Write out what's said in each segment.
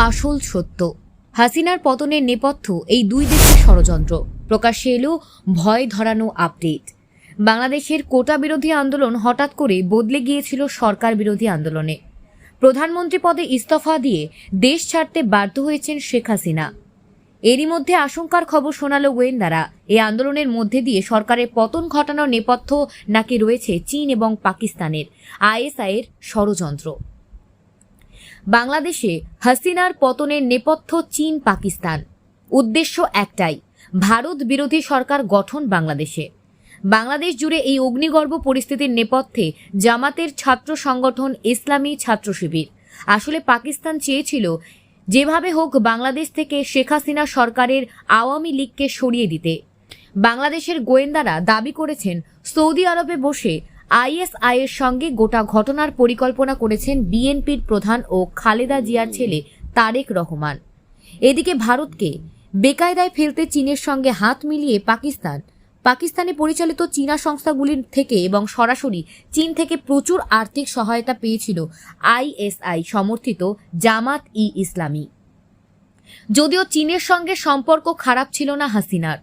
আসল সত্য। হাসিনার পতনের নেপথ্য এই দুই দেশের ষড়যন্ত্র। প্রকাশ্যে এলো ভয় ধরানো আপডেট। বাংলাদেশের কোটা বিরোধী আন্দোলন হঠাৎ করে বদলে গিয়েছিল সরকার বিরোধী আন্দোলনে। প্রধানমন্ত্রী পদে ইস্তফা দিয়ে দেশ ছাড়তে বাধ্য হয়েছেন শেখ হাসিনা। এরই মধ্যে আশঙ্কার খবর শোনালো গোয়েন্দারা, এই আন্দোলনের মধ্যে দিয়ে সরকারের পতন ঘটানোর নেপথ্য নাকি রয়েছে চীন এবং পাকিস্তানের আইএসআইয়ের ষড়যন্ত্র। বাংলাদেশে হাসিনার পতনের নেপথ্য চীন পাকিস্তান। উদ্দেশ্য একটাই, ভারত বিরোধী সরকার গঠন বাংলাদেশে। বাংলাদেশ জুড়ে এই অগ্নিগর্ভ পরিস্থিতির নেপথ্যে জামাতের ছাত্র সংগঠন ইসলামী ছাত্র শিবির। আসলে পাকিস্তান চেয়েছিল যেভাবে হোক বাংলাদেশ থেকে শেখ হাসিনা সরকারের আওয়ামী লীগকে সরিয়ে দিতে। বাংলাদেশের গোয়েন্দারা দাবি করেছেন সৌদি আরবে বসে আইএসআইয়ের সঙ্গে গোটা ঘটনার পরিকল্পনা করেছেন বিএনপির প্রধান ও খালেদা জিয়ার ছেলে তারেক রহমান। এদিকে ভারতকে বেকায়দায় ফেলতে চীনের সঙ্গে হাত মিলিয়ে পাকিস্তানে পরিচালিত চীনা সংস্থাগুলির থেকে এবং সরাসরি চীন থেকে প্রচুর আর্থিক সহায়তা পেয়েছিল আইএসআই সমর্থিত জামাত ই ইসলামী। যদিও চীনের সঙ্গে সম্পর্ক খারাপ ছিল না হাসিনার।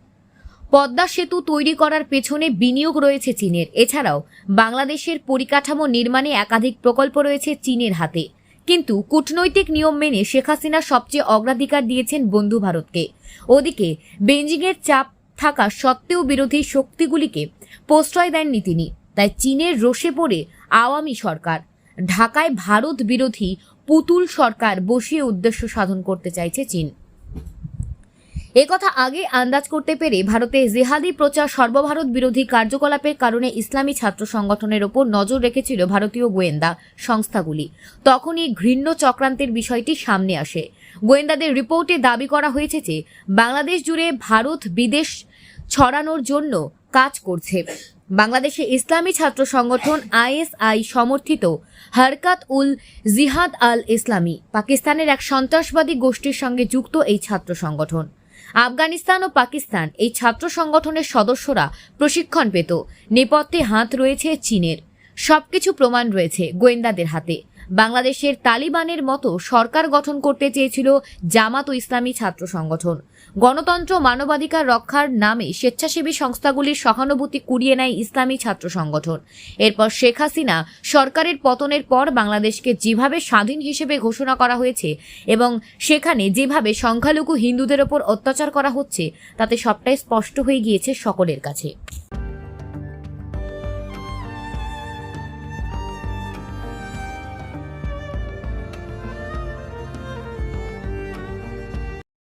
পদ্মা সেতু তৈরি করার পেছনে বিনিয়োগ রয়েছে চীনের। এছাড়াও বাংলাদেশের পরিকাঠামো নির্মাণে একাধিক প্রকল্প রয়েছে চীনের হাতে। কিন্তু কূটনৈতিক নিয়ম মেনে শেখ হাসিনা সবচেয়ে অগ্রাধিকার দিয়েছেন বন্ধু ভারতকে। ওদিকে বেইজিংয়ের চাপ থাকা সত্ত্বেও বিরোধী শক্তিগুলিকে প্রশ্রয় দেননি তিনি। তাই চীনের রোষে পড়ে আওয়ামী সরকার ঢাকায় ভারত বিরোধী পুতুল সরকার বসিয়ে উদ্দেশ্য সাধন করতে চাইছে চীন। একথা আগে আন্দাজ করতে পেরে ভারতে জেহাদি প্রচার সর্বভারত বিরোধী কার্যকলাপের কারণে ইসলামী ছাত্র সংগঠনের ওপর নজর রেখেছিল ভারতীয় গোয়েন্দা সংস্থাগুলি। তখনই ঘৃণ্য চক্রান্তের বিষয়টি সামনে আসে। গোয়েন্দাদের রিপোর্টে দাবি করা হয়েছে যে বাংলাদেশ জুড়ে ভারত বিদেশ ছড়ানোর জন্য কাজ করছে। বাংলাদেশে ইসলামী ছাত্র সংগঠন আইএসআই সমর্থিত হরকাত উল জিহাদ আল ইসলামী পাকিস্তানের এক সন্ত্রাসবাদী গোষ্ঠীর সঙ্গে যুক্ত এই ছাত্র সংগঠন। আফগানিস্তান ও পাকিস্তান এই ছাত্র সংগঠনের সদস্যরা প্রশিক্ষণ পেত। নেপথ্যে হাত রয়েছে চীনের। সবকিছু প্রমাণ রয়েছে গোয়েন্দাদের হাতে। বাংলাদেশের তালিবানের মতো সরকার গঠন করতে চেয়েছিল জামাত ও ইসলামী ছাত্র সংগঠন। গণতন্ত্র মানবাধিকার রক্ষার নামে স্বেচ্ছাসেবী সংস্থাগুলির সহানুভূতি কুড়িয়ে নেয় ইসলামী ছাত্র সংগঠন। এরপর শেখ হাসিনা সরকারের পতনের পর বাংলাদেশকে যেভাবে স্বাধীন হিসেবে ঘোষণা করা হয়েছে এবং সেখানে যেভাবে সংখ্যালঘু হিন্দুদের ওপর অত্যাচার করা হচ্ছে তাতে সবটাই স্পষ্ট হয়ে গিয়েছে সকলের কাছে।